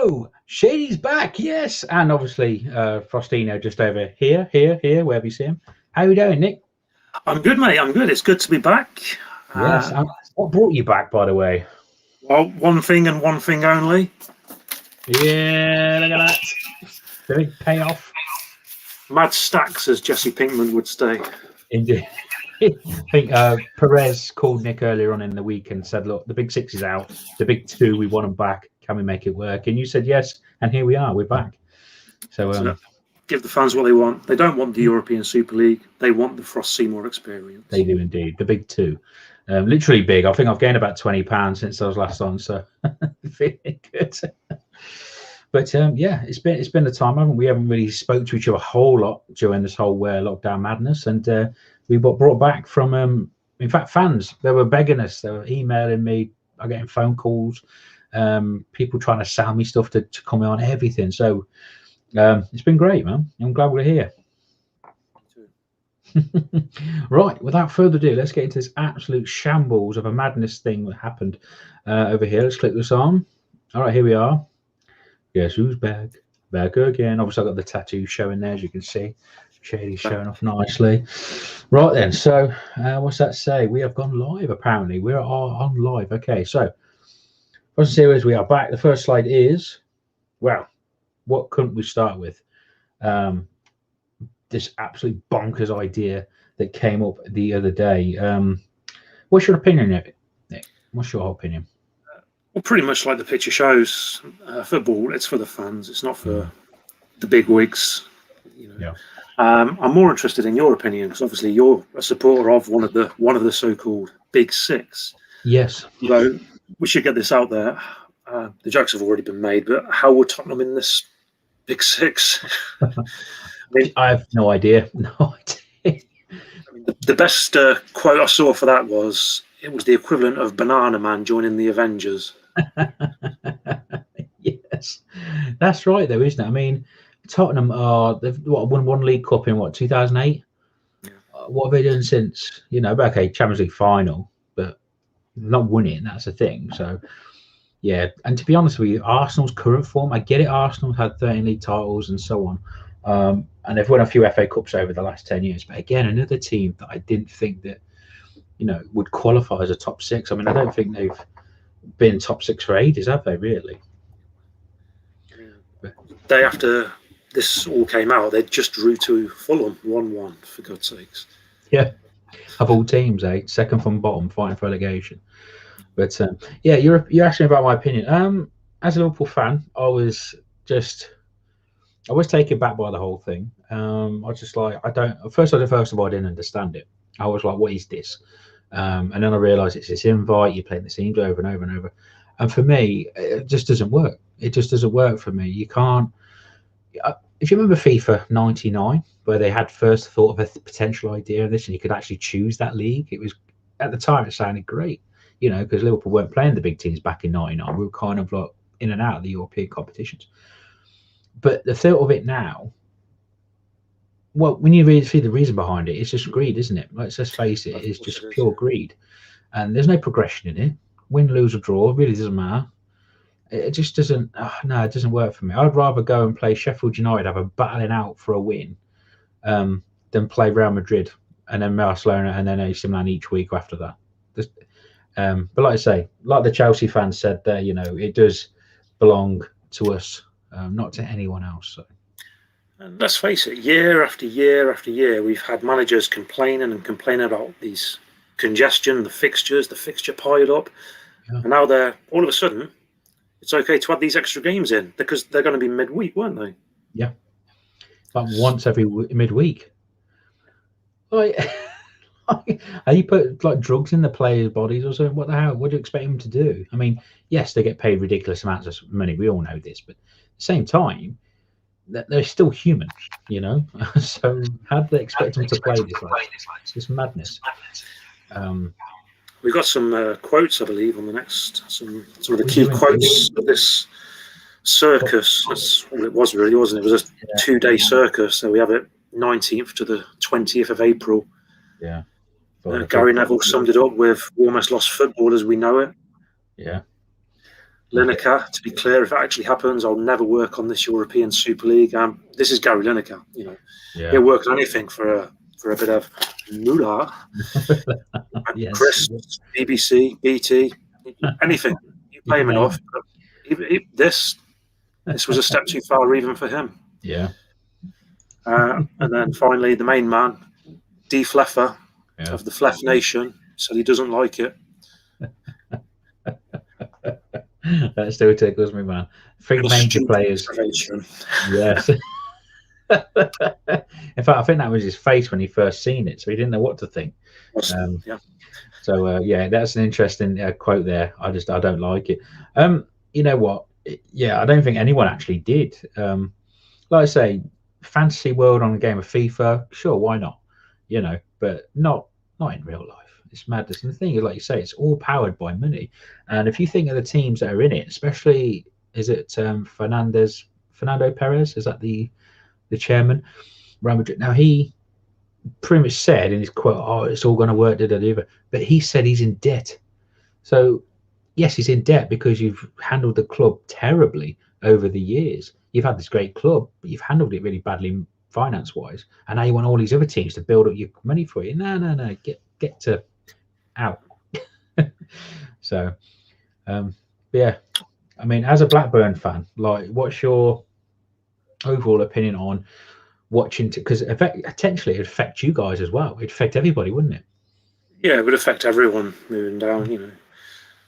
Hello, Shady's back, yes, and obviously Frostino just over here, wherever you see him. How you doing, Nick? I'm good, mate. I'm good. It's good to be back. Yes. What brought you back, by the way? Well, one thing and one thing only. Yeah, look at that. The big payoff. Mad stacks, as Jesse Pinkman would say. Indeed. I think Perez called Nick earlier on in the week and said, look, the big six is out. The big two, we want them back. Can we make it work? And you said yes, and here we are. We're back. So give the fans what they want. They don't want the European Super League. They want the Frost Seymour experience. They do indeed. The big two. Literally big. I think I've gained about 20 pounds since I was last on, so feeling good. But yeah, it's been a time, haven't we? Haven't really spoke to each other a whole lot during this whole lockdown madness, and we got brought back from in fact, fans. They were begging us. They were emailing me. I'm getting phone calls. People trying to sell me stuff to come on, everything. So it's been great, man. I'm glad we're here. Right, without further ado, let's get into this absolute shambles of a madness thing that happened over here. Let's click this on. All right, here we are. Guess who's back? Back again. Obviously, I've got the tattoo showing there, as you can see. Shady's showing off nicely. Right then, so what's that say? We have gone live, apparently. We are on live. Okay, so first series, we are back. The first slide is, well, what couldn't we start with? This absolutely bonkers idea that came up the other day. What's your opinion of it, Nick? What's your opinion? Well, pretty much like the picture shows, football, it's for the fans. It's not for the big wigs. You know. Yeah. I'm more interested in your opinion because obviously you're a supporter of one of the so-called Big Six. Yes. So we should get this out there. The jokes have already been made, but how will Tottenham in this Big Six? I have no idea. No idea. The best quote I saw for that was it was the equivalent of Banana Man joining the Avengers. Yes, that's right, though, isn't it? I mean, Tottenham they've won one League Cup in 2008. Yeah. What have they done since? You know, okay, Champions League final, but not winning. That's the thing. So, yeah, and to be honest with you, Arsenal's current form, I get it. Arsenal's had 13 league titles and so on. And they've won a few FA Cups over the last 10 years. But again, another team that I didn't think that, you know, would qualify as a top six. I mean, I don't think they've been top six for ages, have they, really? Day after this all came out, they just drew to Fulham 1-1, for God's sakes. Yeah, of all teams, second from bottom, fighting for relegation. But yeah, you're asking about my opinion. As a Liverpool fan, I was taken back by the whole thing. I was just like, first of all, I didn't understand it. I was like, what is this? And then I realised it's this invite, you're playing the scenes over and over and over. And for me, it just doesn't work. It just doesn't work for me. You can't. If you remember FIFA 99, where they had first thought of a potential idea of this and you could actually choose that league, it was, at the time, it sounded great, you know, because Liverpool weren't playing the big teams back in 99. We were kind of like in and out of the European competitions. But the thought of it now, well, when you really see the reason behind it, it's just greed, isn't it? Let's just face it, it's just pure greed. And there's no progression in it. Win, lose, or draw, it really doesn't matter. It just doesn't, no, it doesn't work for me. I'd rather go and play Sheffield United, have a battling out for a win, than play Real Madrid and then Barcelona and then AC Milan each week after that. But like I say, like the Chelsea fans said there, you know, it does belong to us, not to anyone else. So. And let's face it, year after year after year, we've had managers complaining about these congestion, the fixture piled up. Yeah. And now all of a sudden, it's okay to add these extra games in because they're going to be midweek, weren't they? Yeah. Like once every midweek. Like, are you put like drugs in the players' bodies or something? What the hell? What do you expect them to do? I mean, yes, they get paid ridiculous amounts of money. We all know this, but at the same time, they're still human, you know. So how do they expect them to play this? Like, it's madness. We've got some quotes, I believe, on the next. Some of the key quotes of this circus. That's all it was, really, wasn't it? It was a 2-day circus. So we have it 19th to the 20th of April. Yeah. Gary Neville summed it up with "We almost lost football as we know it." Yeah. Lineker, to be clear, if it actually happens, I'll never work on this European Super League. This is Gary Lineker. He'll work on anything for a bit of moolah. Yes. Chris, BBC, BT, anything. You pay him enough. This was a step too far even for him. Yeah. And then finally, the main man, D. Fleffer of the Fleff Nation, said he doesn't like it. That still tickles me, man. 3 major players. Yes. In fact, I think that was his face when he first seen it, so he didn't know what to think. So that's an interesting quote there. I don't like it. You know what? I don't think anyone actually did. Like I say, fantasy world on a game of FIFA, sure, why not? But not in real life. It's madness. And the thing is, like you say, it's all powered by money. And if you think of the teams that are in it, especially, is it Fernando Perez? Is that the chairman? Now, he pretty much said in his quote, "Oh, it's all going to work," but he said he's in debt. So, yes, he's in debt because you've handled the club terribly over the years. You've had this great club, but you've handled it really badly finance-wise, and now you want all these other teams to build up your money for you. No, get to out. So, yeah, I mean, as a Blackburn fan, like, what's your overall opinion on watching? Because potentially it'd affect you guys as well. It'd affect everybody, wouldn't it? Yeah, it would affect everyone moving down.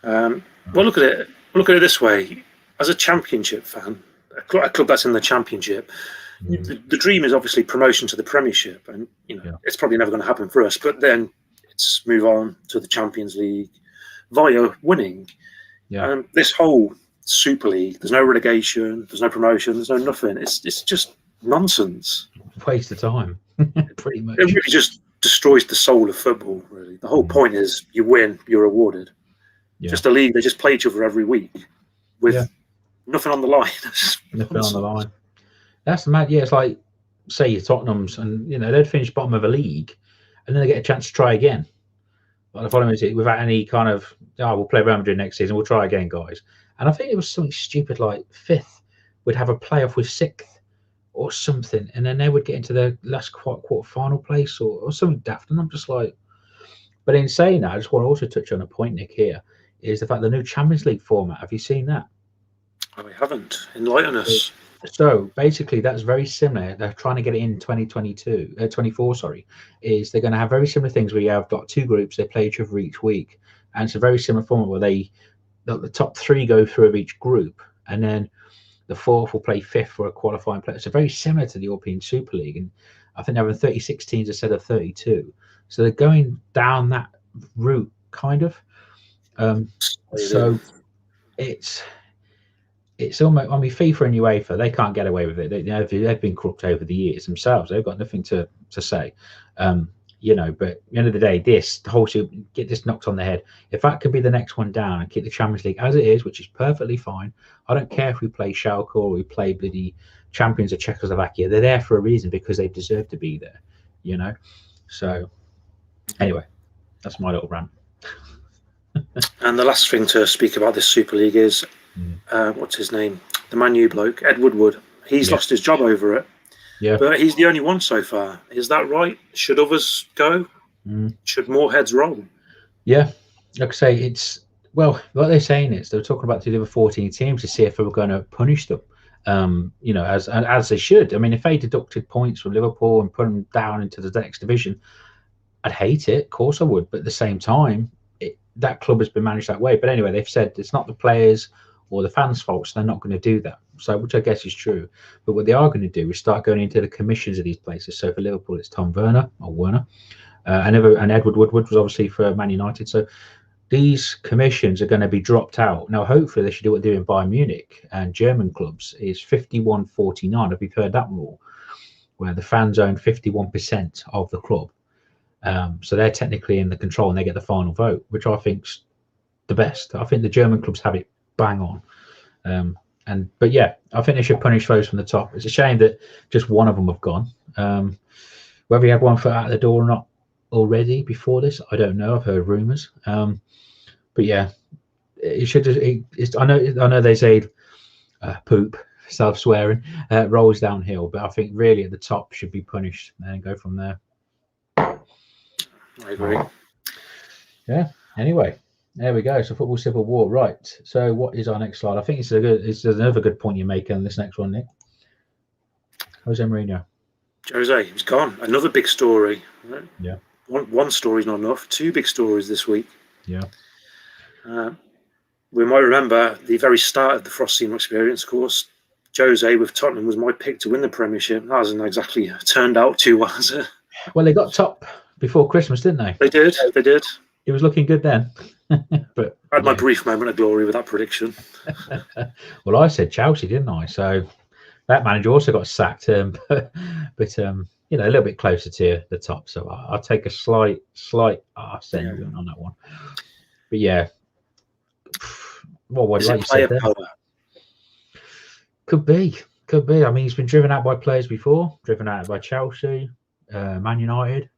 Well, look at it this way: as a Championship fan, a club that's in the Championship, the dream is obviously promotion to the Premiership, and it's probably never going to happen for us. But then it's move on to the Champions League via winning. And this whole Super League, there's no relegation, there's no promotion, there's no nothing. It's just nonsense. Waste of time, pretty much. It really just destroys the soul of football. Really, the whole point is you win, you're rewarded. Just a league, they just play each other every week with nothing on the line. Nothing on the line. That's mad. Yeah, it's like, say your Tottenham's, and they'd finish bottom of a league, and then they get a chance to try again. But the following is without any kind of, we'll play Real Madrid next season, we'll try again, guys. And I think it was something stupid like 5th would have a playoff with 6th or something, and then they would get into the last quarter final place or something daft. And I'm just like, but in saying that, I just want to also touch on a point, Nick, here, is the fact the new Champions League format. Have you seen that? Oh, we haven't. Enlighten us. So basically, that's very similar. They're trying to get it in 24. Sorry, is they're going to have very similar things where you have got 2 groups. They play each other each week, and it's a very similar format where the top 3 go through of each group, and then the 4th will play 5th for a qualifying play. So very similar to the European Super League, and I think they're having 36 teams instead of 32. So they're going down that route, kind of. So it's almost, I mean, FIFA and UEFA, they can't get away with it. They've been crooked over the years themselves. They've got nothing to say, but at the end of the day, the whole should get this knocked on the head. If that can be the next one down and keep the Champions League as it is, which is perfectly fine. I don't care if we play Schalke or we play bloody champions of Czechoslovakia. They're there for a reason because they deserve to be there, So anyway, that's my little rant. And the last thing to speak about this Super League is, what's his name? The Man U bloke, Ed Woodward. He's lost his job over it. Yeah. But he's the only one so far. Is that right? Should others go? Should more heads roll? Yeah. Like I say, what they're saying is they're talking about the other 14 teams to see if they were going to punish them. As they should. I mean, if they deducted points from Liverpool and put them down into the next division, I'd hate it. Of course I would. But at the same time, that club has been managed that way. But anyway, they've said it's not the players or the fans' fault, so they're not going to do that. So, which I guess is true. But what they are going to do is start going into the commissions of these places. So for Liverpool, it's Tom Werner, and Edward Woodward was obviously for Man United. So these commissions are going to be dropped out. Now, hopefully, they should do what they do in Bayern Munich and German clubs is 51-49. Have you heard that rule? Where the fans own 51% of the club. So they're technically in the control and they get the final vote, which I think's the best. I think the German clubs have it bang on. But yeah, I think they should punish those from the top. It's a shame that just one of them have gone. Whether he had one foot out the door or not already before this, I don't know. I've heard rumours. But yeah, it should. I know they say poop, self-swearing, rolls downhill, but I think really at the top should be punished and go from there. I agree. Yeah. Anyway, there we go. So football civil war, right? So what is our next slide? I think it's another good point you make on this next one, Nick. Jose Mourinho. Jose, he's gone. Another big story. Right? Yeah. One story's not enough. Two big stories this week. Yeah. We might remember the very start of the Frost Seymour experience, of course. Jose with Tottenham was my pick to win the Premiership. That hasn't exactly turned out too well, has it? Well, they got top before Christmas, didn't they? They did. It was looking good then. But I had my brief moment of glory with that prediction. Well, I said Chelsea, didn't I? So that manager also got sacked, but you know, a little bit closer to the top. So I'll take a slight ascendant on that one. But yeah, well, what like you said there, could be. I mean, he's been driven out by players before, driven out by Chelsea, Man United.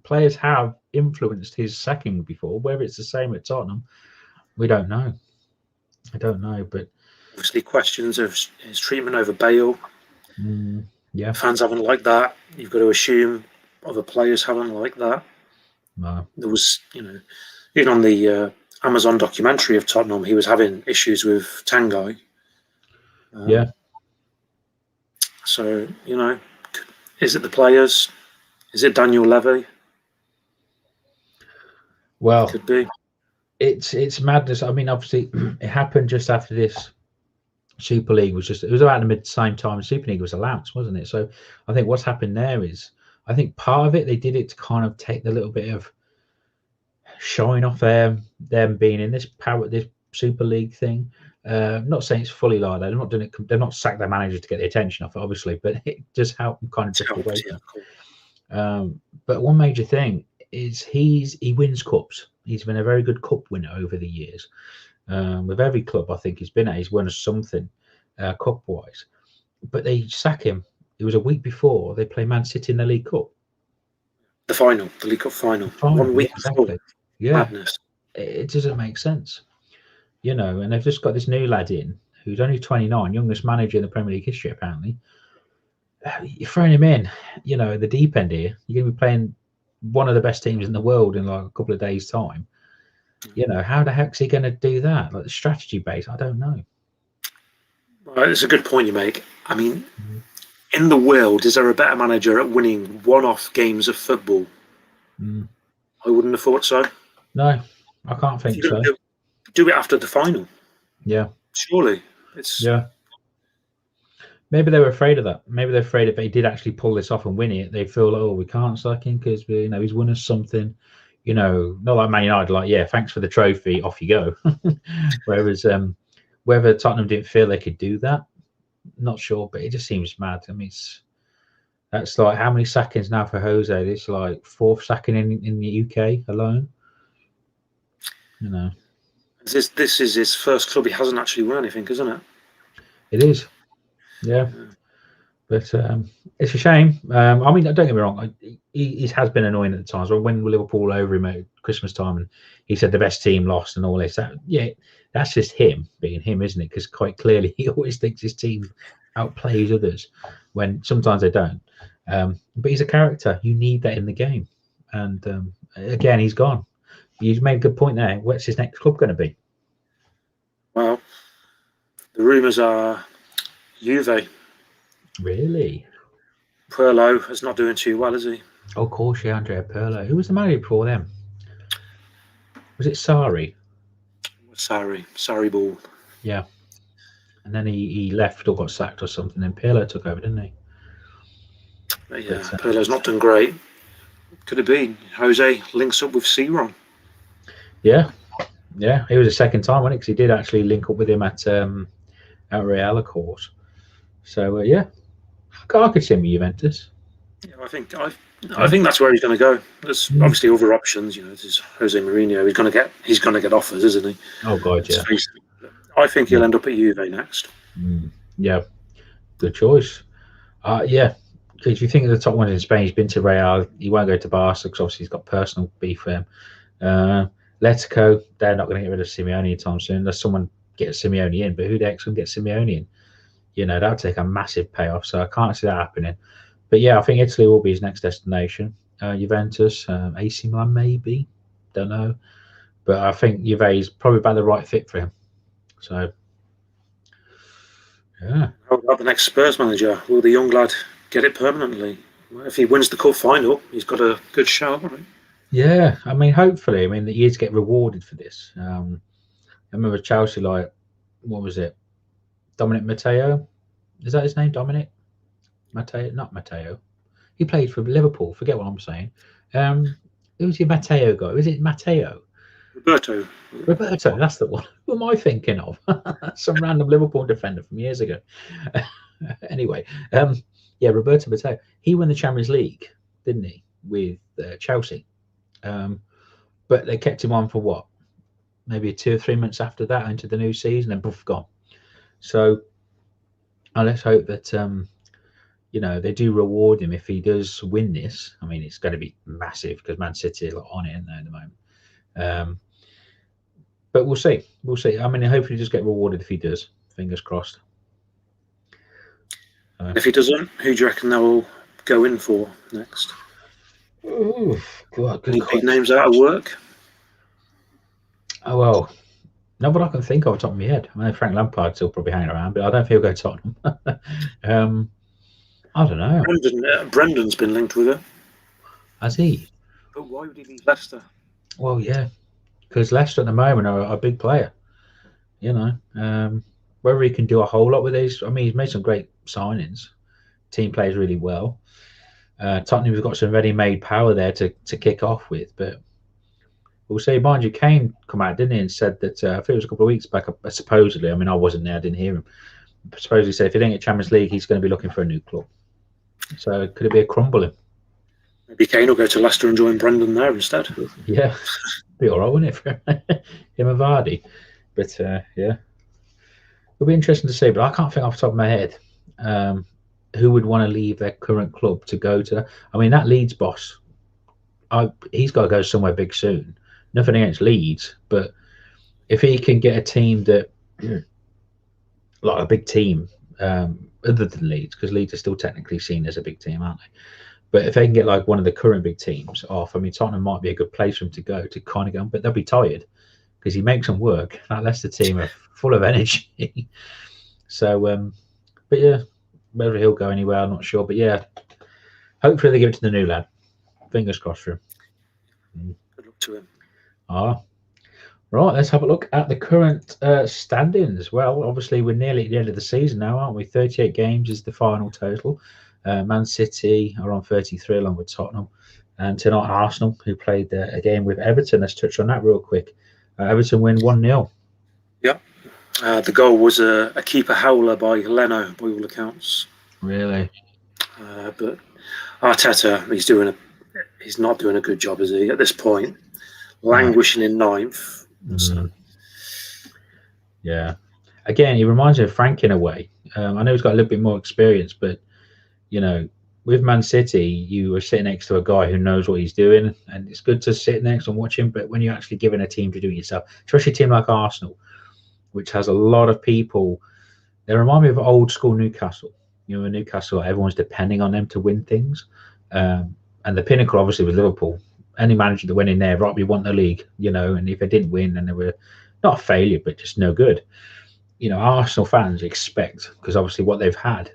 Players have influenced his sacking before. Whether it's the same at Tottenham, we don't know. I don't know, but obviously questions of his treatment over Bale. Yeah, fans haven't liked that. You've got to assume other players haven't liked that. No. There was, even on the Amazon documentary of Tottenham, he was having issues with Tanguy. Yeah. So, is it the players? Is it Daniel Levy? Well, could be. It's madness. I mean, obviously, it happened just after this Super League it was about the same time Super League was announced, wasn't it? So I think what's happened there is, I think part of it, they did it to kind of take the little bit of showing off them being in this Super League thing. Not saying it's fully like that. They're not doing it. They're not sacked their manager to get the attention off it, obviously, but it does help them kind of drift away. But one major thing is he wins cups. He's been a very good cup winner over the years. With every club I think he's been at, he's won something cup wise. But they sack him. It was a week before they play Man City in the League Cup. The League Cup final. 1 week exactly. before. Yeah. Madness. It doesn't make sense. And they've just got this new lad in who's only 29, youngest manager in the Premier League history, apparently. You're throwing him in, the deep end here. You're going to be playing one of the best teams in the world in like a couple of days' time. How the heck's he going to do that? Like the strategy base, I don't know. Well, it's a good point you make. I mean, in the world, is there a better manager at winning one-off games of football? I wouldn't have thought so. No, I can't think so. Do it after the final. Yeah. Surely. Yeah. Maybe they were afraid of that. Maybe they're afraid if they did actually pull this off and win it, they feel like, we can't sack him because he's won us something. Not like Man United, like, yeah, thanks for the trophy, off you go. Whereas whether Tottenham didn't feel they could do that, not sure, but it just seems mad. I mean, that's like how many sackings now for Jose? It's like 4th sacking in the UK alone. This is his first club. He hasn't actually won anything, isn't it? It is. Yeah. But it's a shame. I mean, don't get me wrong. He has been annoying at the times. When Liverpool over him at Christmas time, and he said the best team lost and all this. That's just him being him, isn't it? Because quite clearly he always thinks his team outplays others when sometimes they don't. But he's a character. You need that in the game. And again, he's gone. You made a good point there. What's his next club going to be? Well, the rumours are Juve. Really? Pirlo is not doing too well, is he? Oh, of course, yeah, Andrea Pirlo. Who was the manager before them? Was it Sarri? Sarri Ball. Yeah. And then he left or got sacked or something, and Pirlo took over, didn't he? But yeah, Pirlo's not done great. Could it be Jose links up with Ciron? Yeah. Yeah, it was the second time, wasn't it? Because he did actually link up with him at Real, of course. So, yeah. I could see him with Juventus. Yeah, I think that's where he's going to go. There's obviously other options. There's Jose Mourinho. He's going to get offers, isn't he? Oh God, yeah. I think he'll end up at Juve next. Yeah, good choice. Yeah, because you think of the top one in Spain, he's been to Real. He won't go to Barca because obviously he's got personal beef with him. Atletico, they're not going to get rid of Simeone anytime soon unless someone gets Simeone in. But who the heck's going to get Simeone in? That would take a massive payoff. So I can't see that happening. But yeah, I think Italy will be his next destination. Juventus, AC Milan, maybe. Don't know. But I think Juve is probably about the right fit for him. So, yeah. How about the next Spurs manager? Will the young lad get it permanently? If he wins the cup final, he's got a good shout, right? Yeah, I mean, hopefully, I mean, he is get rewarded for this. I remember Chelsea, like, what was it? Dominic Matteo? Is that his name? Dominic Matteo? Not Matteo. He played for Liverpool. Forget what I'm saying. Who's your Matteo guy? Was it Matteo? Roberto, that's the one. Who am I thinking of? Some random Liverpool defender from years ago. Anyway, yeah, Roberto Matteo. He won the Champions League, didn't he, with Chelsea? But they kept him on for what? Maybe 2 or 3 months after that into the new season, and poof, gone. So let's hope that they do reward him if he does win this. I mean, it's going to be massive because Man City are on it at the moment. But we'll see. We'll see. I mean, hopefully he just get rewarded if he does. Fingers crossed. If he doesn't, who do you reckon they will go in for next? Oh, God, any big names out of work? Oh, well, not what I can think of off the top of my head. I mean, Frank Lampard's still probably hanging around, but I don't think he'll go to Tottenham. I don't know. Brendan's been linked with it. Has he? But why would he leave Leicester? Well, yeah, because Leicester at the moment are a big player. Whether he can do a whole lot with these, I mean, he's made some great signings. Team plays really well. Tottenham's got some ready-made power there to kick off with, but we'll see. Mind you, Kane come out, didn't he, and said that I think it was a couple of weeks back, supposedly. I mean, I wasn't there, I didn't hear him. Supposedly said if he didn't get Champions League, he's going to be looking for a new club. So could it be a crumbling? Maybe Kane will go to Leicester and join Brendan there instead. Yeah, be all right, wouldn't it, for him and Vardy? But yeah, it'll be interesting to see. But I can't think off the top of my head who would want to leave their current club to go to. I mean, that Leeds boss, he's got to go somewhere big soon. Nothing against Leeds, but if he can get a team that, like a big team, other than Leeds, because Leeds are still technically seen as a big team, aren't they? But if they can get like one of the current big teams off, I mean, Tottenham might be a good place for him to go to kind of go, but they'll be tired because he makes them work. That Leicester team are full of energy. So, but yeah, whether he'll go anywhere, I'm not sure. But yeah, hopefully they give it to the new lad. Fingers crossed for him. Good luck to him. Right, let's have a look at the current standings. Well, obviously, we're nearly at the end of the season now, aren't we? 38 games is the final total. Man City are on 33 along with Tottenham. And tonight, Arsenal, who played a game with Everton. Let's touch on that real quick. Everton win 1-0. Yeah. The goal was a keeper howler by Leno, by all accounts. Really? But Arteta, he's not doing a good job, is he, at this point? Languishing in ninth. So. Yeah. Again, he reminds me of Frank in a way. I know he's got a little bit more experience, but, with Man City, you were sitting next to a guy who knows what he's doing, and it's good to sit next and watch him. But when you're actually given a team to do it yourself, especially a team like Arsenal, which has a lot of people, they remind me of old school Newcastle. In Newcastle, everyone's depending on them to win things. And the pinnacle, obviously, was Liverpool. Any manager that went in there, right, we won the league, and if they didn't win, then they were not a failure, but just no good. Arsenal fans expect, because obviously what they've had,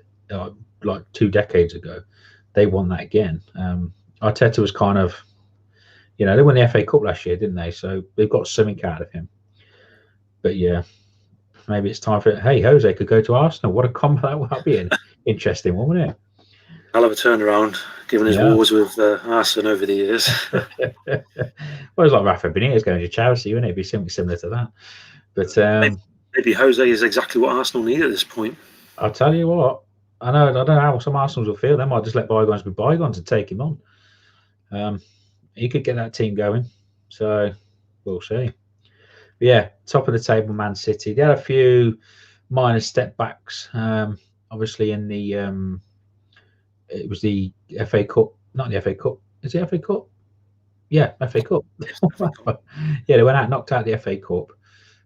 like 2 decades ago, they won that again. Arteta was kind of, they won the FA Cup last year, didn't they? So they've got something out of him. But yeah, maybe it's time for, hey, Jose could go to Arsenal. What a combo that would be an interesting one, wouldn't it? I'll have a turnaround, given his wars with Arsenal over the years. Well, it's like Rafa Benitez going to Chelsea, wouldn't it? It'd be something similar to that. But maybe Jose is exactly what Arsenal need at this point. I'll tell you what, I don't know how some Arsenals will feel. They might just let bygones be bygones and take him on. He could get that team going. So we'll see. But yeah, top of the table, Man City. They had a few minor step backs. Obviously, in the it was the FA Cup, not the FA Cup. Is it FA Cup? Yeah, FA Cup. Yeah, they went out, knocked out the FA Cup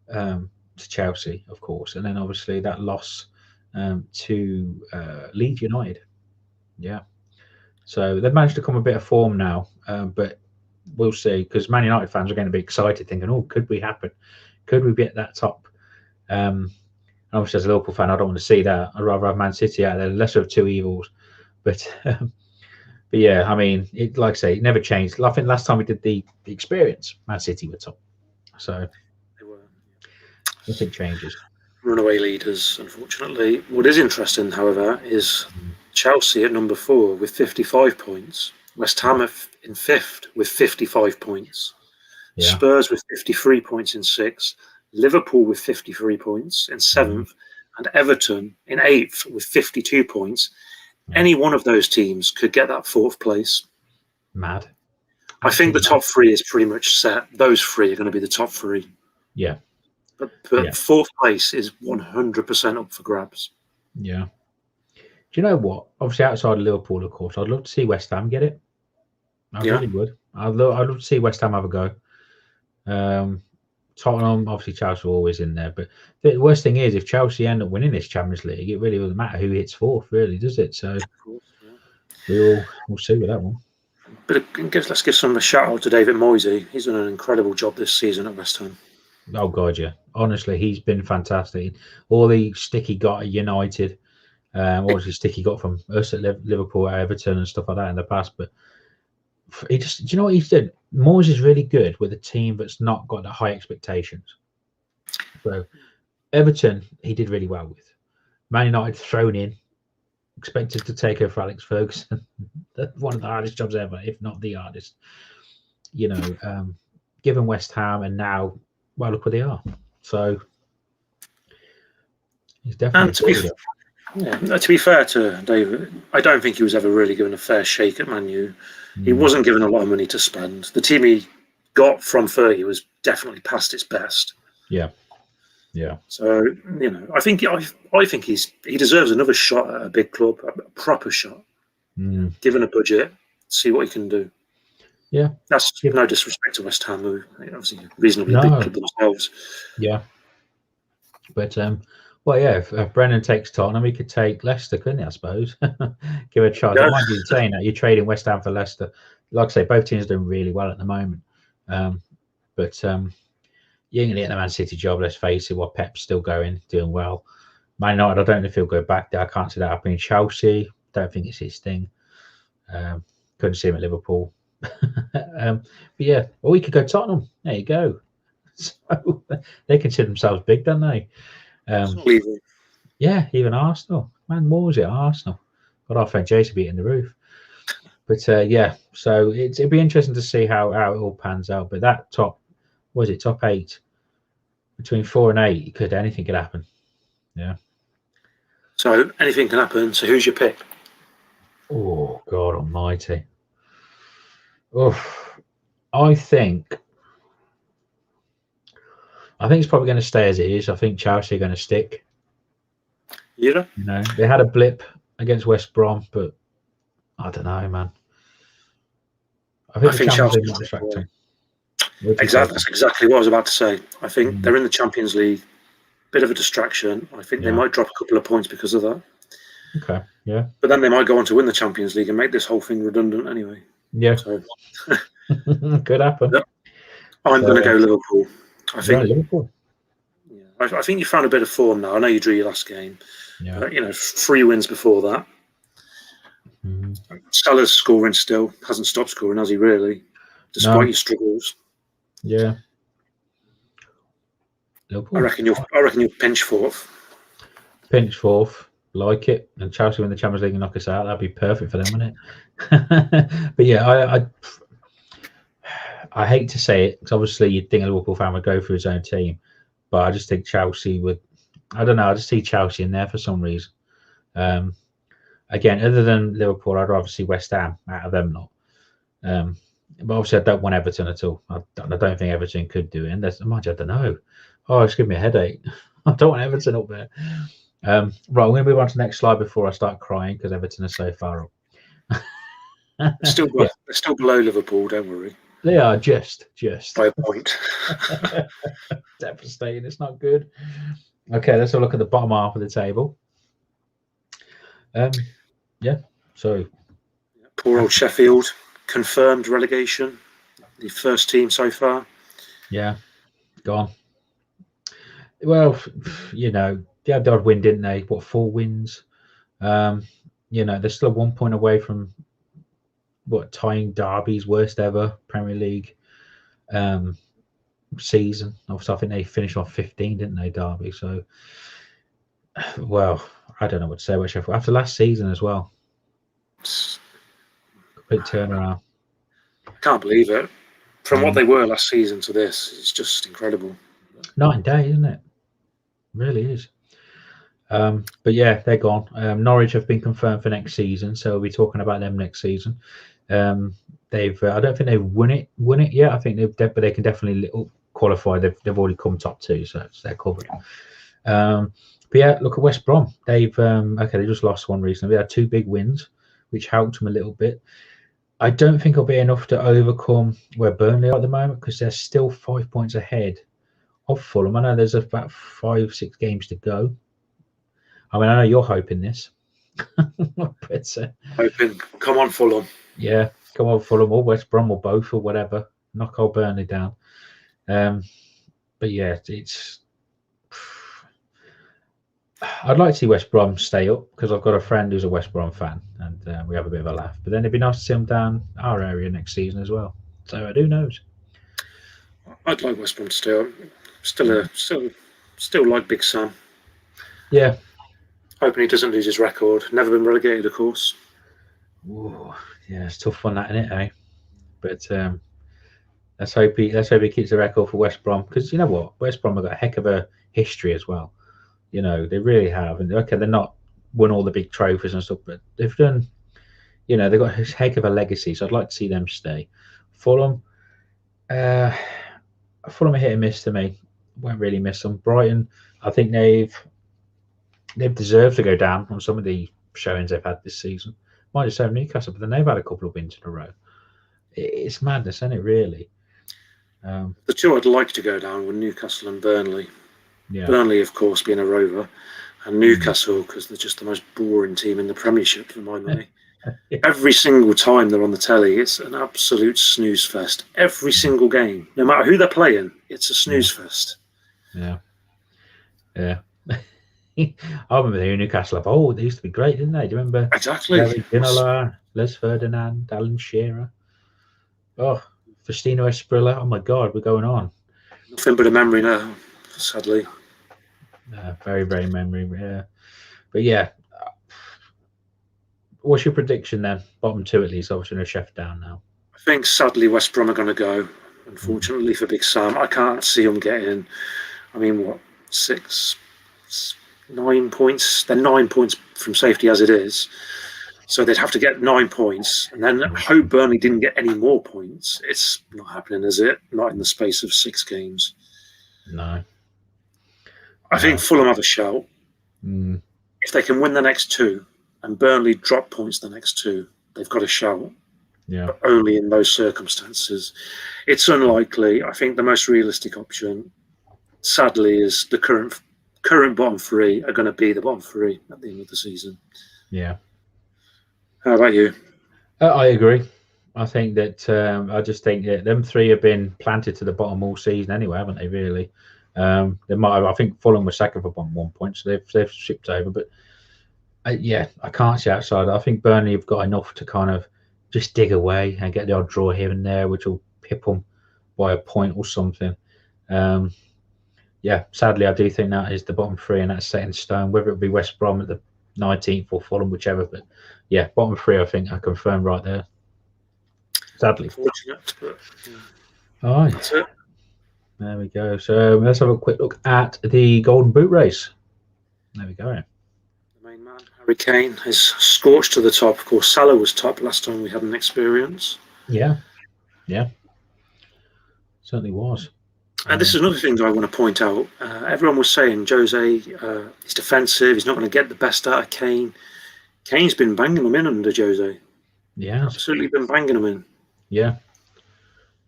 to Chelsea, of course, and then obviously that loss to Leeds United. Yeah, so they've managed to come a bit of form now, but we'll see, because Man United fans are going to be excited, thinking, "Oh, could we happen? Could we get that top?" Obviously, as a Liverpool fan, I don't want to see that. I'd rather have Man City out there, lesser of two evils. But yeah, I mean, like I say, it never changed. I think last time we did the experience, Man City were top. So They were. nothing changes. Runaway leaders, unfortunately. What is interesting, however, is Chelsea at number 4 with 55 points. West Ham in 5th with 55 points. Yeah. Spurs with 53 points in 6th. Liverpool with 53 points in 7th. And Everton in 8th with 52 points. Any one of those teams could get that 4th place. Mad. I think the top 3 is pretty much set. Those 3 are going to be the top 3. Yeah. But 4th place is 100% up for grabs. Yeah. Do you know what? Obviously, outside of Liverpool, of course, I'd love to see West Ham get it. I really would. I'd love to see West Ham have a go. Tottenham, obviously, Chelsea are always in there. But the worst thing is, if Chelsea end up winning this Champions League, it really doesn't matter who hits 4th, really, does it? So we'll see with that one. But let's give some a shout out to David Moyes. He's done an incredible job this season at West Ham. Oh God, yeah. Honestly, he's been fantastic. All the stick he got at United, obviously stick he got from us at Liverpool, at Everton, and stuff like that in the past. But he just, do you know what he's done? Moyes is really good with a team that's not got the high expectations. So Everton, he did really well with. Man United thrown in, expected to take over Alex Ferguson. One of the hardest jobs ever, if not the hardest. You know, given West Ham, and now, well, look where they are. So he's definitely. To be fair to David, I don't think he was ever really given a fair shake at Man U. He wasn't given a lot of money to spend. The team he got from Fergie was definitely past its best. Yeah. Yeah. So, you know, I think he deserves another shot at a big club, a proper shot. Given a budget, see what he can do. Yeah. That's no disrespect to West Ham, who obviously reasonably big club themselves. Yeah. But well, yeah, if Brennan takes Tottenham, he could take Leicester, couldn't he, I suppose? Give it a try. I mind you saying that. You're trading West Ham for Leicester. Like I say, both teams are doing really well at the moment. But you ain't going to get the Man City job, let's face it, while Pep's still doing well. Man United, I don't know if he'll go back there. I can't see that happening. Chelsea, don't think it's his thing. Couldn't see him at Liverpool. But yeah, or we could go Tottenham. There you go. So they consider themselves big, don't they? Yeah, even Arsenal. Man, what was it? Arsenal. Got our friend Jason beating the roof. But yeah, so it'd be interesting to see how it all pans out. But that top 8, between 4 and 8, anything could happen. Yeah. So anything can happen. So who's your pick? Oh God Almighty. Oh, I think it's probably going to stay as it is. I think Chelsea are going to stick. Yeah. You know, they had a blip against West Brom, but I don't know, man. I think Chelsea is distracting. Exactly. That's exactly what I was about to say. I think they're in the Champions League. Bit of a distraction. I think they might drop a couple of points because of that. Okay. Yeah. But then they might go on to win the Champions League and make this whole thing redundant anyway. Yeah. So could happen. I'm going to go Liverpool. I think Liverpool. Yeah, I think you found a bit of form now. I know you drew your last game. Yeah. But, 3 wins before that. Salah's scoring still. Hasn't stopped scoring, has he, really? Despite your struggles. Yeah. Liverpool. I reckon you'll pinch 4th. Pinch 4th. Like it. And Chelsea win the Champions League and knock us out. That'd be perfect for them, wouldn't it? But yeah, I hate to say it, because obviously you'd think a Liverpool fan would go for his own team, but I just think Chelsea would. I don't know. I just see Chelsea in there for some reason. Again, other than Liverpool, I'd rather see West Ham out of them lot. But obviously, I don't want Everton at all. I don't think Everton could do it. And I don't know. Oh, it's giving me a headache. I don't want Everton up there. Right, I'm going to move on to the next slide before I start crying, because Everton are so far up. They're still below Liverpool, don't worry. They are just by a point. devastating. It's not good. Okay, let's have a look at the bottom half of the table. Yeah. So poor old Sheffield, confirmed relegation. The first team so far. Yeah, gone. Well, they had the odd win, didn't they? What, 4 wins? They're still 1 point away from tying Derby's worst ever Premier League season. Obviously, I think they finished off 15, didn't they, Derby? So, well, I don't know what to say about Sheffield after last season as well. Complete turnaround. I can't believe it. From what they were last season to this, it's just incredible. Night and day, isn't it? Really is. But yeah, they're gone. Norwich have been confirmed for next season, so we'll be talking about them next season. They've I don't think they've won it yet. I think but they can definitely qualify. They've already come top 2, so they're covered. But yeah, look at West Brom. They've they just lost one recently. They had 2 big wins, which helped them a little bit. I don't think it'll be enough to overcome where Burnley are at the moment, because they're still 5 points ahead of Fulham. I know there's about 5-6 games to go. I mean, I know you're hoping this. But, hoping. Come on, Fulham. Yeah, come on, Fulham, or West Brom, or both, or whatever. Knock old Burnley down. But yeah, it's. I'd like to see West Brom stay up, because I've got a friend who's a West Brom fan, and we have a bit of a laugh. But then it'd be nice to see them down our area next season as well. So who knows? I'd like West Brom to stay up. Still like Big Sam. Yeah. Hoping he doesn't lose his record. Never been relegated, of course. Ooh, yeah, it's tough one, that, isn't it, eh? But let's hope he keeps the record for West Brom, because you know what, West Brom have got a heck of a history as well. They really have, and okay, they're not won all the big trophies and stuff, but they've done. They've got a heck of a legacy, so I'd like to see them stay. Fulham are hit and miss to me. Won't really miss them. Brighton, I think they've deserved to go down on some of the showings they've had this season. Might just say Newcastle, but then they've had a couple of wins in a row. It's madness, isn't it, really? The 2 I'd like to go down were Newcastle and Burnley. Yeah. Burnley, of course, being a rover, and Newcastle, because they're just the most boring team in the Premiership, for my money. Yeah. Every single time they're on the telly, it's an absolute snooze fest. Every single game, no matter who they're playing, it's a snooze fest. Yeah. I remember the Newcastle of old. They used to be great, didn't they? Do you remember? Exactly. Gary Ginola, Les Ferdinand, Alan Shearer. Oh, Faustino Esprilla. Oh my God, we're going on. Nothing but a memory now, sadly. Very, very memory. Yeah. But yeah. What's your prediction then? Bottom 2 at least. Obviously, no Chef down now. I think sadly West Brom are going to go. Unfortunately for Big Sam, I can't see them getting. I mean, what, 9 points? They're 9 points from safety as it is. So they'd have to get 9 points, and then hope Burnley didn't get any more points. It's not happening, is it? Not in the space of 6 games. No. I think Fulham have a shout. If they can win the next 2 and Burnley drop points the next 2, they've got a shout. Yeah. But only in those circumstances. It's unlikely. I think the most realistic option, sadly, is the current bottom 3 are going to be the bottom 3 at the end of the season. Yeah. How about you? I agree. I think that I just think that them 3 have been planted to the bottom all season anyway, haven't they? Really, they might have. I think Fulham was second for 1 point, so they've shipped over. But yeah, I can't see outside. I think Burnley have got enough to kind of just dig away and get the odd draw here and there, which will pip them by a point or something. Yeah, sadly, I do think that is the bottom 3, and that's set in stone. Whether it be West Brom at the 19th or Fulham, whichever. But yeah, bottom 3, I think I confirm right there. Sadly. Fortunate, but all right. That's it. There we go. So let's have a quick look at the Golden Boot race. There we go. The main man, Harry Kane, is scorched to the top. Of course, Salah was top last time we had an experience. Yeah. Certainly was. And this is another thing that I want to point out. Everyone was saying Jose, he's defensive. He's not going to get the best out of Kane. Kane's been banging them in under Jose. Yeah. Absolutely been banging them in. Yeah.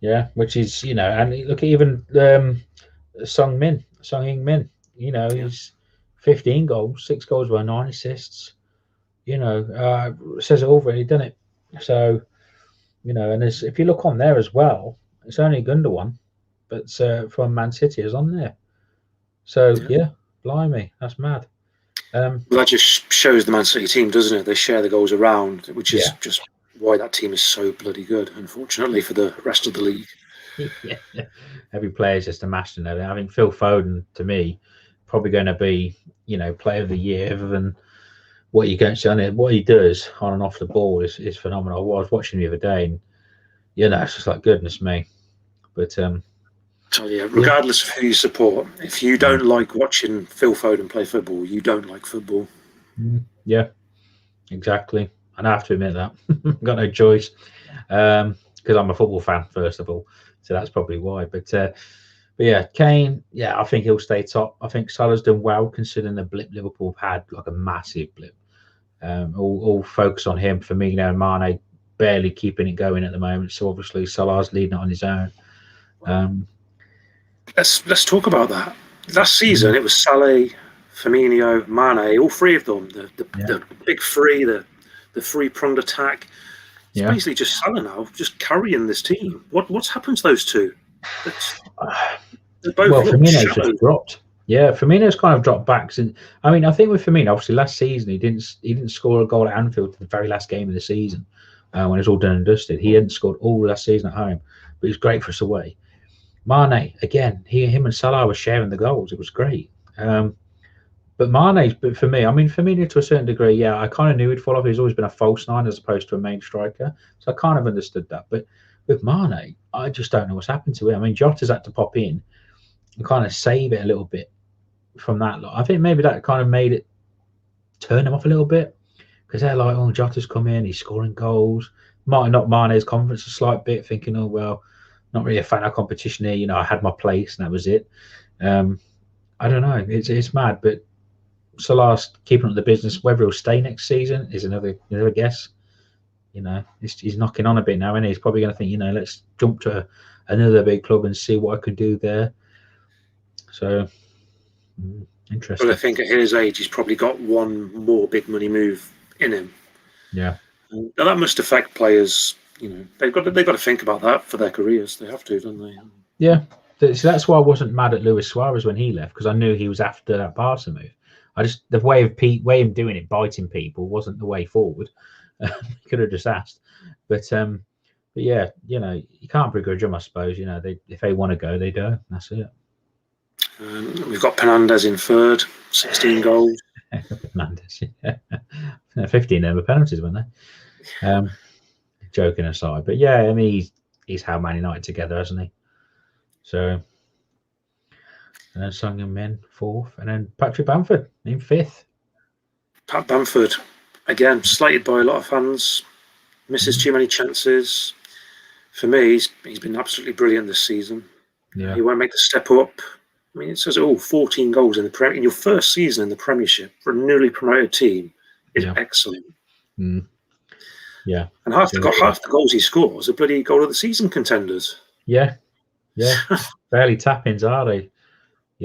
Yeah, which is, and look at even Sung Heung-min. Yeah. He's 15 goals, 6 goals by 9 assists. Says it all really, doesn't it? So, and if you look on there as well, it's only Gundogan, but from Man City is on there. So Yeah. yeah, blimey, that's mad. Well, that just shows the Man City team, doesn't it? They share the goals around, which is Yeah. just why that team is so bloody good, unfortunately, for the rest of the league. Yeah, every player is just a master now. I think Phil Foden, to me, probably going to be, player of the year, other than what you going to see. What he does on and off the ball is phenomenal. I was watching the other day, and it's just like goodness me. But Tell you, regardless of who you support, if you don't like watching Phil Foden play football, you don't like football. Yeah, exactly. And I have to admit that. Got no choice, because I'm a football fan first of all, so that's probably why. But yeah, Kane. Yeah, I think he'll stay top. I think Salah's done well considering the blip Liverpool had, like a massive blip. All focus on him. Firmino and Mane barely keeping it going at the moment. So obviously Salah's leading it on his own. Let's talk about that. Last season, it was Salah, Firmino, Mane, all three of them. The big three, the three-pronged attack. It's basically just Salah now, just carrying this team. What's happened to those two? Firmino's just dropped. Yeah, Firmino's kind of dropped back. And I think with Firmino, obviously last season he didn't score a goal at Anfield in the very last game of the season, when it was all done and dusted. He hadn't scored all last season at home, but he was great for us away. Mane, again, him and Salah were sharing the goals. It was great. But for me, Firmino to a certain degree, yeah, I kind of knew he'd fall off. He's always been a false nine as opposed to a main striker. So I kind of understood that. But with Mane, I just don't know what's happened to him. Jota's had to pop in and kind of save it a little bit from that. I think maybe that kind of made it turn him off a little bit, because they're like, oh, Jota's come in, he's scoring goals. Might not Mane's confidence a slight bit, thinking, oh, well, not really a fan of competition here. I had my place and that was it. I don't know. It's mad, but Salah's keeping up the business. Whether he'll stay next season is another guess. He's knocking on a bit now, and he's probably going to think, let's jump to another big club and see what I can do there. So interesting. Well, I think at his age, he's probably got one more big money move in him. Yeah. And that must affect players. They've got to think about that for their careers. They have to, don't they? Yeah. So that's why I wasn't mad at Luis Suarez when he left, because I knew he was after that Barca move. The way of doing it, biting people, wasn't the way forward. Could have just asked, but yeah, you can't begrudge them, I suppose. If they want to go, they do. That's it. We've got Fernandes in third, 16 goals. Fernandes, yeah. 15 of them were penalties, weren't they? Joking aside, but yeah, he's held Man United together, hasn't he? So, and then Son Heung-min fourth, and then Patrick Bamford in fifth. Pat Bamford, again, slated by a lot of fans, misses too many chances. For me, he's been absolutely brilliant this season. Yeah. He won't make the step up. It says 14 goals in your first season in the Premiership for a newly promoted team is excellent. Yeah. And half the goals he scores are bloody goal of the season contenders. Yeah. Barely tap-ins, are they?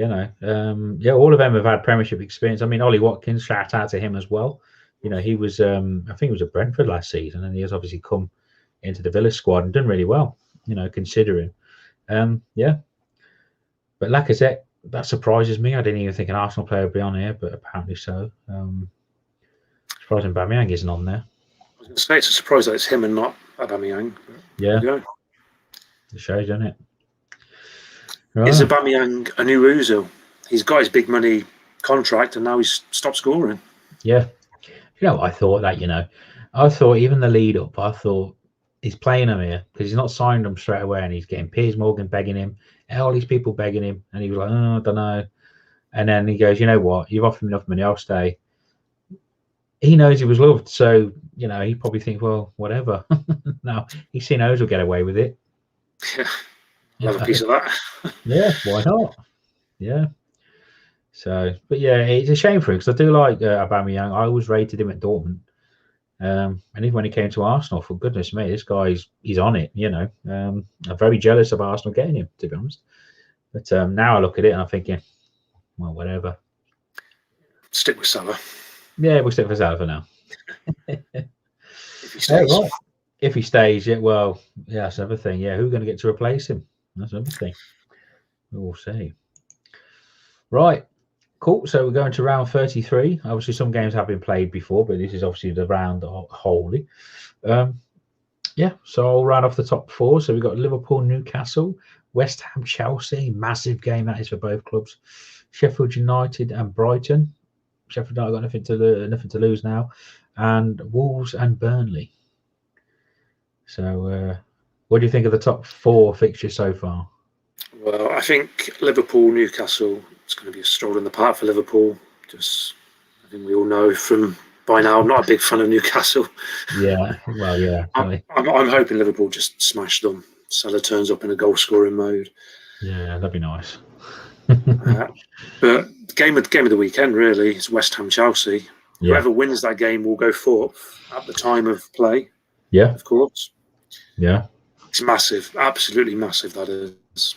All of them have had Premiership experience. Ollie Watkins, shout out to him as well. He was, I think he was at Brentford last season, and he has obviously come into the Villa squad and done really well, considering. But Lacazette, that surprises me. I didn't even think an Arsenal player would be on here, but apparently so. Surprising Aubameyang isn't on there. I was going to say, it's a surprise that it's him and not Aubameyang. Yeah. It shows, doesn't it? Right. Is Aubameyang a new Ozil? He's got his big money contract and now he's stopped scoring. Yeah. I thought that, I thought even the lead up, I thought he's playing him here because he's not signed him straight away, and he's getting Piers Morgan begging him, all these people begging him, and he was like, oh, I don't know. And then he goes, you know what? You've offered me enough money, I'll stay. He knows he was loved, so, he probably thinks, well, whatever. Now, he's seen Ozil get away with it. Yeah, love a piece of that. Yeah, why not? Yeah. So, but yeah, it's a shame for him because I do like Aubameyang. I always rated him at Dortmund. And even when he came to Arsenal, for goodness me, this guy's he's on it. I'm very jealous of Arsenal getting him, to be honest. But now I look at it and I'm thinking, well, whatever. Stick with Salah. Yeah, we'll stick with Salah for now. If he stays. Right. If he stays, yeah, well, yeah, that's another thing. Yeah, who's going to get to replace him? That's another thing. We'll see. Right. Cool. So we're going to round 33. Obviously, some games have been played before, but this is obviously the round wholly. Yeah, so I'll round off the top four. So we've got Liverpool, Newcastle, West Ham, Chelsea. Massive game that is for both clubs. Sheffield United and Brighton. Sheffield United got nothing to lose now. And Wolves and Burnley. So what do you think of the top four fixtures so far? Well, I think Liverpool, Newcastle, it's going to be a stroll in the park for Liverpool. I think we all know from by now, I'm not a big fan of Newcastle. Yeah, well, yeah. I'm hoping Liverpool just smash them. Salah turns up in a goal-scoring mode. Yeah, that'd be nice. But game of the weekend really is West Ham Chelsea. Yeah. Whoever wins that game will go fourth at the time of play. Yeah, of course. Yeah, it's massive, absolutely massive. That is.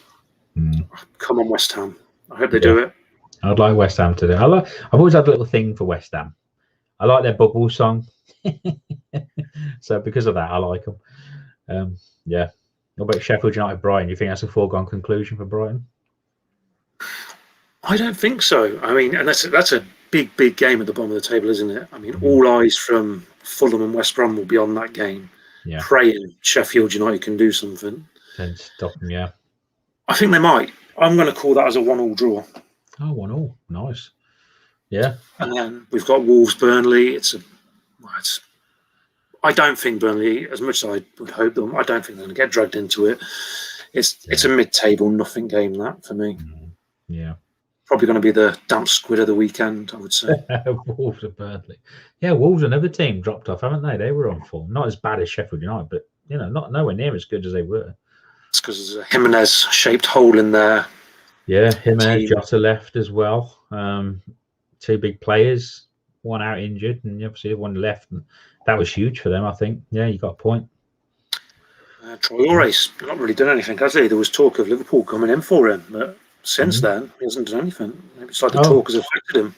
Come on, West Ham. I hope they do it. I'd like West Ham to do. I've always had a little thing for West Ham. I like their bubble song, so because of that, I like them. Yeah. What about Sheffield United, Brighton? Do you think that's a foregone conclusion for Brighton? I don't think so. I mean, and that's a big game at the bottom of the table, isn't it? I mean, all eyes from Fulham and West Brom will be on that game, praying Sheffield United can do something. And stop them, yeah. I think they might. I'm going to call that as a 1-1 draw. Oh, 1-1. Nice. Yeah. And then we've got Wolves, Burnley. I don't think Burnley, as much as I would hope them, I don't think they're going to get dragged into it. It's a mid-table, nothing game, that, for me. Yeah. Probably going to be the damp squid of the weekend, I would say. Wolves and Burnley. Yeah, Wolves, another team, dropped off, haven't they? They were on form. Not as bad as Sheffield United, but, not nowhere near as good as they were. It's because there's a Jimenez-shaped hole in there. Yeah, Jimenez, Jota left as well. Two big players, one out injured, and obviously one left. And that was huge for them, I think. Yeah, you got a point. Traore's not really done anything, has he? There was talk of Liverpool coming in for him, but since then, he hasn't done anything. Maybe it's like the talk has affected him.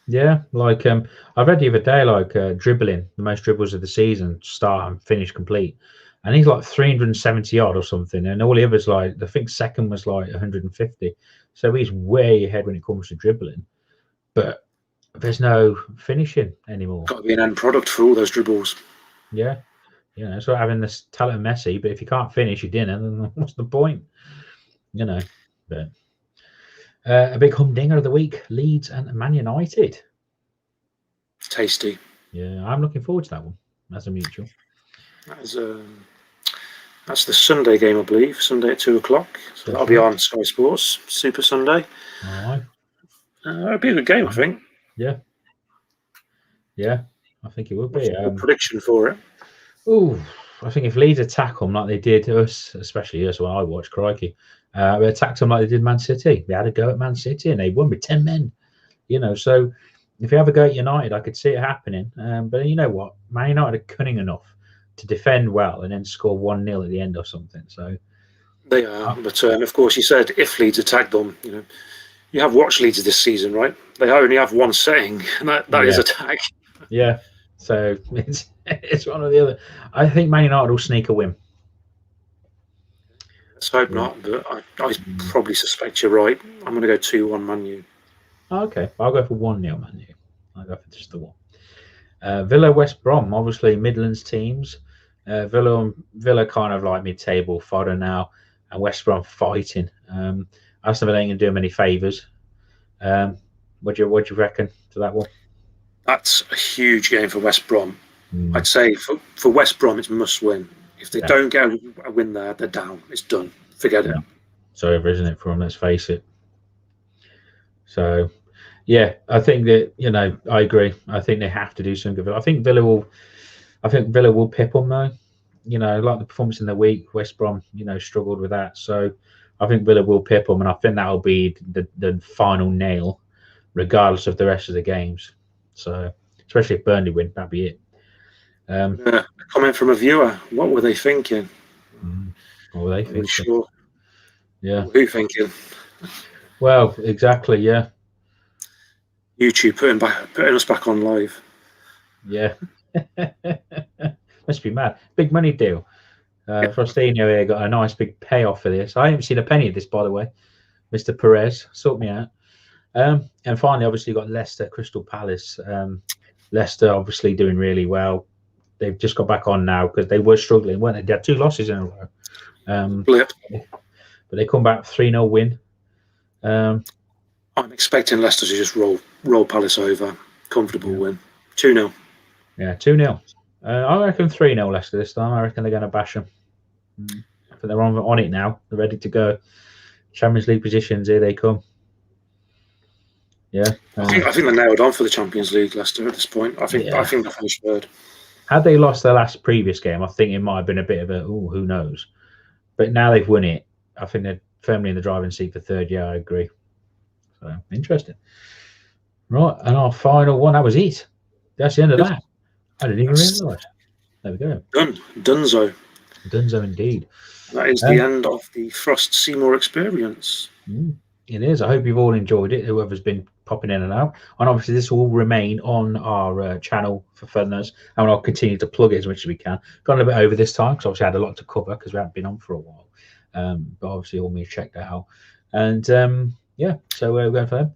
Yeah, like I read the other day, dribbling, the most dribbles of the season, start and finish complete. And he's like 370 odd or something. And all the others, I think second was like 150. So he's way ahead when it comes to dribbling. But there's no finishing anymore. Got to be an end product for all those dribbles. Yeah. It's like having this talent Messi, but if you can't finish your dinner, then what's the point? But a big humdinger of the week, Leeds and Man United. Tasty. Yeah, I'm looking forward to that one. That's a mutual. That's the Sunday game, I believe. Sunday at 2:00. So that'll be on Sky Sports, Super Sunday. All right. It'll be a good game, I think. Yeah. Yeah, I think it would be. What's the prediction for it? Oh, I think if Leeds attack them like they did us, especially us when I watched, crikey, they attacked them like they did Man City. They had a go at Man City and they won with 10 men. So if you have a go at United, I could see it happening. But you know what? Man United are cunning enough to defend well and then score 1-0 at the end or something. So they are. But of course, you said if Leeds attack them, you have watched Leeds this season, right? They only have one setting, and that is attack. Yeah. So it's one or the other. I think Man United will sneak a win. Let's hope not, but I probably suspect you're right. I'm going to go 2-1 Man U. Okay, I'll go for 1-0 Man U. I'll go for just the one. Villa, West Brom, obviously Midlands teams. Villa kind of like mid-table fodder now, and West Brom fighting. Aston Villa ain't going to do them any favours. What do you reckon to that one? That's a huge game for West Brom. I'd say for West Brom, it's must win. If they don't get a win there, they're down. It's done. Forget it. It's over, isn't it, for them? Let's face it. So, yeah, I think that, I agree. I think they have to do something. I think Villa will pip them, though. Like the performance in the week, West Brom, struggled with that. So I think Villa will pip them, and I think that'll be the final nail, regardless of the rest of the games. So, especially if Burnley win, that'd be it. A comment from a viewer. What were they thinking? What were they thinking? Sure. Yeah. What were you thinking? Well, exactly. Yeah. YouTube putting us back on live. Yeah. Must be mad. Big money deal. Frostinho here got a nice big payoff for this. I haven't seen a penny of this, by the way. Mr. Perez, sort me out. And finally, obviously, got Leicester, Crystal Palace. Leicester obviously doing really well. They've just got back on now because they were struggling, weren't they? They had 2 losses in a row. But they come back 3-0 win. I'm expecting Leicester to just roll Palace over. Comfortable win. 2-0. Yeah, 2-0. I reckon 3-0 Leicester this time. I reckon they're going to bash them. I think they're on it now. They're ready to go. Champions League positions, here they come. Yeah. I think they're nailed on for the Champions League, Leicester, at this point. I think they're finished third. Had they lost their previous game, I think it might have been a bit of a, who knows. But now they've won it. I think they're firmly in the driving seat for third. Yeah, I agree. So, interesting. Right, and our final one, that was it. That's the end of that. I didn't even realise. There we go. Dunzo. Dunzo indeed. That is the end of the Frost Seymour experience. It is. I hope you've all enjoyed it, whoever's been popping in and out. And obviously this will remain on our channel for funness, and I'll continue to plug it as much as we can. Gone a bit over this time because obviously I had a lot to cover because we haven't been on for a while. But obviously all me check that out. And so we're going for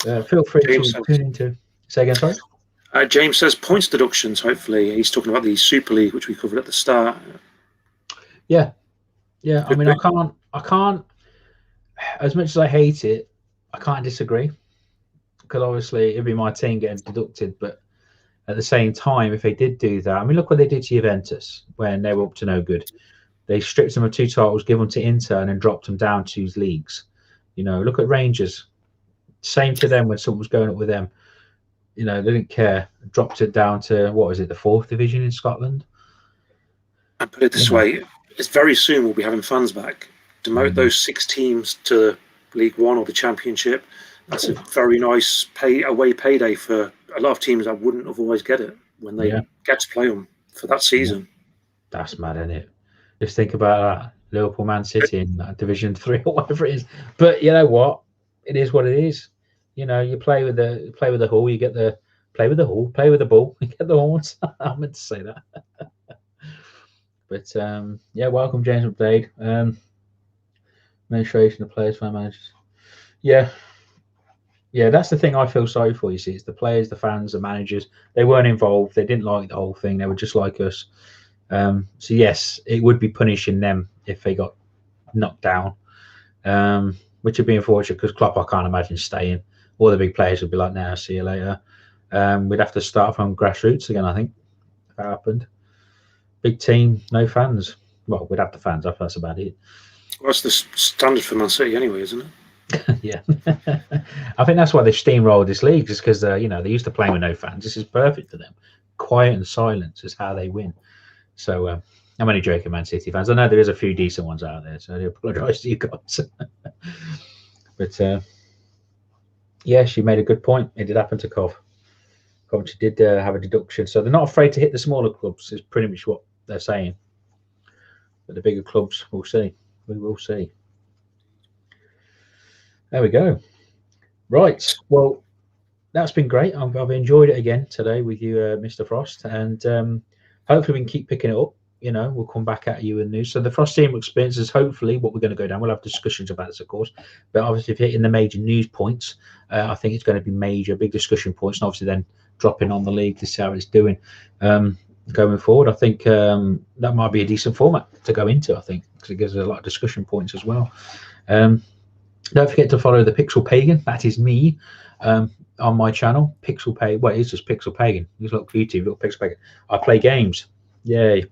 them. Feel free to tune into. Say again, sorry. James says points deductions. Hopefully, he's talking about the Super League, which we covered at the start. Yeah. I mean, I can't. As much as I hate it, I can't disagree. Because obviously, it'd be my team getting deducted. But at the same time, if they did do that, I mean, look what they did to Juventus when they were up to no good. They stripped them of 2 titles, give them to Inter, and then dropped them down 2 leagues. Look at Rangers. Same to them when something was going up with them. They didn't care. Dropped it down to, what is it, the 4th division in Scotland? And put it this way, it's very soon we'll be having fans back. Demote those 6 teams to League One or the Championship. That's a very nice away payday for a lot of teams that wouldn't otherwise get it when they get to play them for that season. That's mad, isn't it? Just think about that. Liverpool, Man City in Division 3 or whatever it is. But you know what? It is what it is. You play with the Hull, you get the play with the Hull, play with the ball, you get the horns. I meant to say that. But welcome James McDade. Administration of players, fan managers. Yeah, that's the thing I feel sorry for. You see, it's the players, the fans, the managers. They weren't involved. They didn't like the whole thing. They were just like us. So yes, it would be punishing them if they got knocked down, which would be unfortunate because Klopp, I can't imagine staying. All the big players would be like, "Now, see you later." We'd have to start from grassroots again, I think, if that happened. Big team, no fans. Well, we'd have the fans up. That's about it. Well, that's the standard for Man City anyway, isn't it? Yeah. I think that's why they steamrolled this league, just because they used to play with no fans. This is perfect for them. Quiet and silence is how they win. So I'm only joking, Man City fans. I know there is a few decent ones out there, so I do apologise to you guys. But she made a good point. It did happen to Cov. Coventry did have a deduction, so they're not afraid to hit the smaller clubs. Is pretty much what they're saying. But the bigger clubs, we'll see. We will see. There we go. Right. Well, that's been great. I've enjoyed it again today with you, Mr. Frost, and hopefully we can keep picking it up. We'll come back at you in news. So the Frost Team experience is hopefully what we're going to go down. We'll have discussions about this, of course, but obviously if you're hitting the major news points, I think it's going to be big discussion points, and obviously then dropping on the league to see how it's doing going forward. I think that might be a decent format to go into, I think, because it gives us a lot of discussion points as well. Don't forget to follow the Pixel Pagan. That is me on my channel. Pixel Pagan. Well, it's just Pixel Pagan. Just look for YouTube, little Pixel Pagan. I play games. Yay.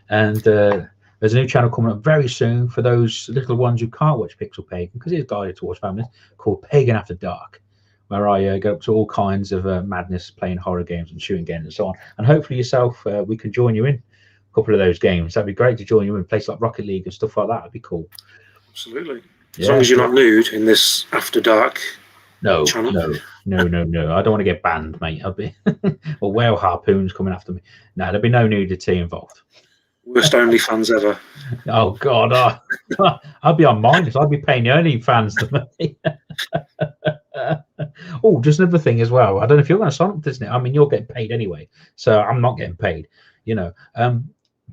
And there's a new channel coming up very soon for those little ones who can't watch Pixel Pagan, because it's guided towards families, called Pagan After Dark, where I go up to all kinds of madness, playing horror games and shooting games and so on. And hopefully yourself, we can join you in a couple of those games. That'd be great to join you in places like Rocket League and stuff like that. That'd be cool. Absolutely. As long as you're not nude in this After Dark No, channel. no. I don't want to get banned, mate. I'll be or whale harpoons coming after me. No, there'll be no nudity involved. Worst OnlyFans ever. Oh God, I'll be on mine because I'll be paying the OnlyFans the money. Oh, just another thing as well. I don't know if you're going to sign up to this. I mean, you're getting paid anyway, so I'm not getting paid. You know,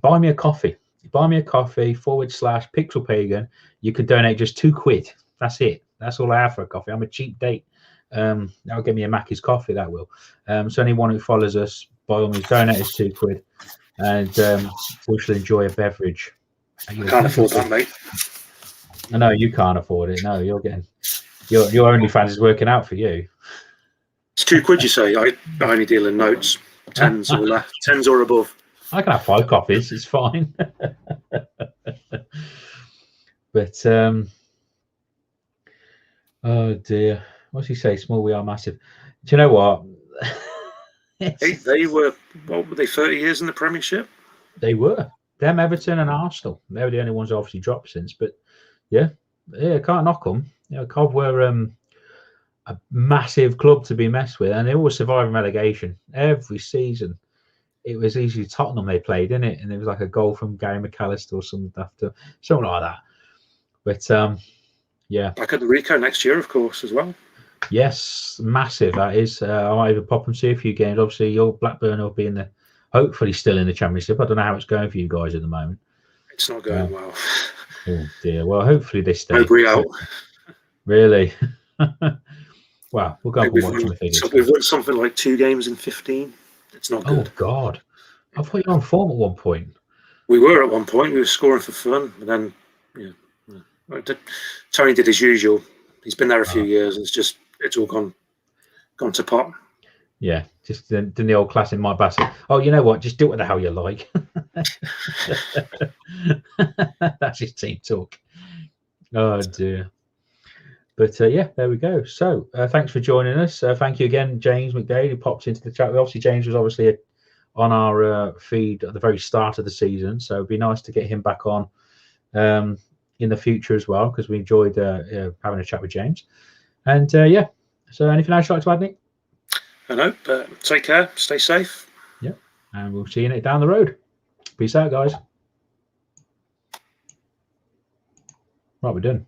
buy me a coffee. Buy me a coffee / Pixel Pagan. You could donate just £2. That's it. That's all I have for a coffee. I'm a cheap date. That'll get me a Mackey's coffee. That will. So anyone who follows us, by all means, donate us £2, and we shall enjoy a beverage. I can't afford that, mate. I know you can't afford it. No, you're getting your OnlyFans is working out for you. It's £2, you say? I only deal in notes, tens or less, tens or above. I can have 5 coffees. It's fine. But oh dear, what's he say? Small we are massive. Do you know what? They were, what were they, 30 years in the Premiership? They were. Them, Everton and Arsenal. They were the only ones obviously dropped since. But yeah, can't knock them. You know, Cobb were a massive club to be messed with, and they always survive relegation every season. It was easily Tottenham they played, didn't it? And it was like a goal from Gary McAllister or something like that. But yeah. Back at the Rico next year, of course, as well. Yes, massive that is. I might even pop and see a few games. Obviously, your Blackburn will be hopefully still in the Championship. I don't know how it's going for you guys at the moment. It's not going well. Oh dear. Well, hopefully they stay. Nobody out. Really? Wow, we'll go up and watch the figures. So we've won something like 2 games in 15. It's not good. Oh God, I thought you were on form at one point. We were at one point. We were scoring for fun, but then Tony did his usual. He's been there a few years, and it's all gone to pot. Yeah, just did the old classic Mike Bassett. Oh, you know what? Just do what the hell you like. That's his team talk. Oh dear. But yeah, there we go. So thanks for joining us. Thank you again, James McDade, who popped into the chat. Obviously, James was obviously on our feed at the very start of the season, so it'd be nice to get him back on in the future as well, because we enjoyed having a chat with James. And yeah, so anything else you'd like to add, Nick? I know, but take care, stay safe. Yeah, and we'll see you down the road. Peace out, guys. Right, we're done.